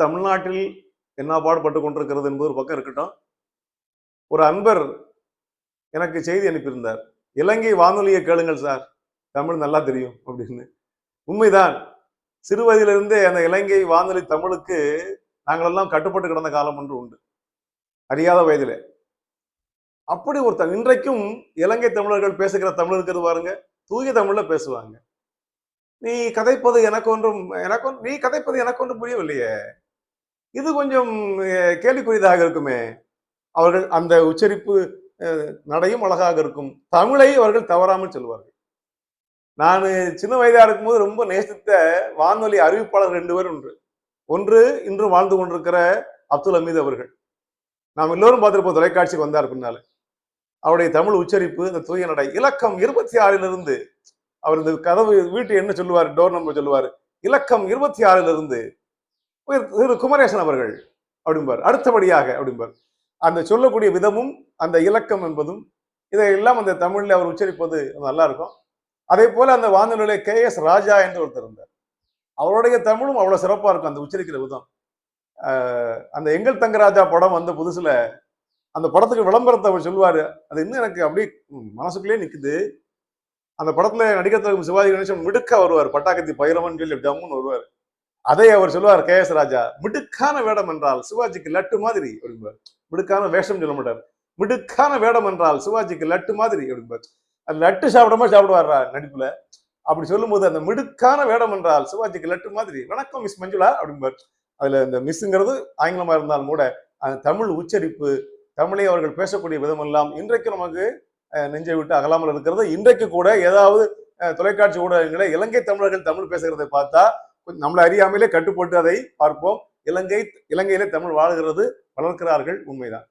தமிழ்நாட்டில் என்ன பாடுபட்டு கொண்டிருக்கிறது என்பது ஒரு பக்கம் இருக்கட்டும். ஒரு அன்பர் எனக்கு செய்தி அனுப்பியிருந்தார். இலங்கை வானொலியை கேளுங்கள் சார், தமிழ் நல்லா தெரியும் அப்படின்னு. உண்மைதான். சிறு வயதிலிருந்தே அந்த இலங்கை வானொலி தமிழுக்கு நாங்களெல்லாம் கட்டுப்பட்டு கிடந்த காலம் ஒன்று உண்டு, அறியாத வயதிலே. அப்படி ஒருத்தர் இன்றைக்கும் இலங்கை தமிழர்கள் பேசுகிற தமிழ் இருக்கிறது பாருங்க, தூய தமிழ்ல பேசுவாங்க. நீ கதைப்பது நீ கதைப்பது எனக்கு ஒன்றும் புரியவில்லையே, இது கொஞ்சம் கேள்விக்குரியதாக இருக்குமே. அவர்கள் அந்த உச்சரிப்பு நடையும் அழகாக இருக்கும். தமிழை அவர்கள் தவறாமல் சொல்வார்கள். நான் சின்ன வயதா இருக்கும்போது ரொம்ப நேசித்த வானொலி அறிவிப்பாளர் 2 பேர் உண்டு. ஒன்று இன்று வாழ்ந்து கொண்டிருக்கிற அப்துல் ஹமீத் அவர்கள். நாம் எல்லோரும் பார்த்திருப்போம், தொலைக்காட்சிக்கு வந்தார் பின்னால. அவருடைய தமிழ் உச்சரிப்பு, இந்த தூய நடை, இலக்கம் 26 அவர் இந்த கதவு வீட்டு என்ன சொல்லுவார், டோர் நம்பர் சொல்லுவார், இலக்கம் 26 திரு குமரேசன் அவர்கள் அப்படிம்பார், அடுத்தபடியாக அப்படிம்பார். அந்த சொல்லக்கூடிய விதமும் அந்த இலக்கம் என்பதும் இதையெல்லாம் அந்த தமிழ்ல அவர் உச்சரிப்பது நல்லா இருக்கும். அதே போல அந்த வானொலியில KS ராஜா என்று ஒருத்தர் இருந்தார். அவருடைய தமிழும் அவ்வளவு சிறப்பா இருக்கும், அந்த உச்சரிக்கிற விதம். அந்த எங்கள் தங்கராஜா படம் வந்த புதுசுல அந்த படத்துக்கு விளம்பரத்தை அவர் சொல்லுவாரு. அது இன்னும் எனக்கு அப்படியே மனசுக்குள்ளே நிக்குது. அந்த படத்துல நடிகர் திலகம் சிவாஜி கணேசன் மிடுக்கா வருவார், பட்டாக்கத்தி பைரவன் சொல்லி டம்முன்னு வருவார். அதை அவர் சொல்லுவார், KS ராஜா, மிடுக்கான வேடம் என்றால் சிவாஜிக்கு லட்டு மாதிரி அப்படிம்பார். மிடுக்கான வேஷம் சொல்ல மாட்டார், மிடுக்கான வேடம் என்றால் சிவாஜிக்கு லட்டு மாதிரி அப்படிம்பார். அது லட்டு சாப்பிடுவாரா நடிப்புல. அப்படி சொல்லும் போது அந்த மிடுக்கான வேடம் என்றால் சிவாஜிக்கு லட்டு மாதிரி, வணக்கம் மிஸ் மஞ்சுளா அப்படிம்பார். அதுல இந்த மிஸ்ங்கிறது ஆங்கிலமா இருந்தாலும் கூட அந்த தமிழ் உச்சரிப்பு, தமிழை அவர்கள் பேசக்கூடிய விதம் எல்லாம் இன்றைக்கு நமக்கு நெஞ்சை விட்டு அகலாமல் இருக்கிறது. இன்றைக்கு கூட ஏதாவது தொலைக்காட்சி ஊடகங்களை இலங்கை தமிழர்கள் தமிழ் பேசுகிறதை பார்த்தா நம்மளை அறியாமலே கட்டுப்பட்டு அதை பார்ப்போம். இலங்கையிலே தமிழ் வாழ்கிறது, வளர்க்கிறார்கள், உண்மைதான்.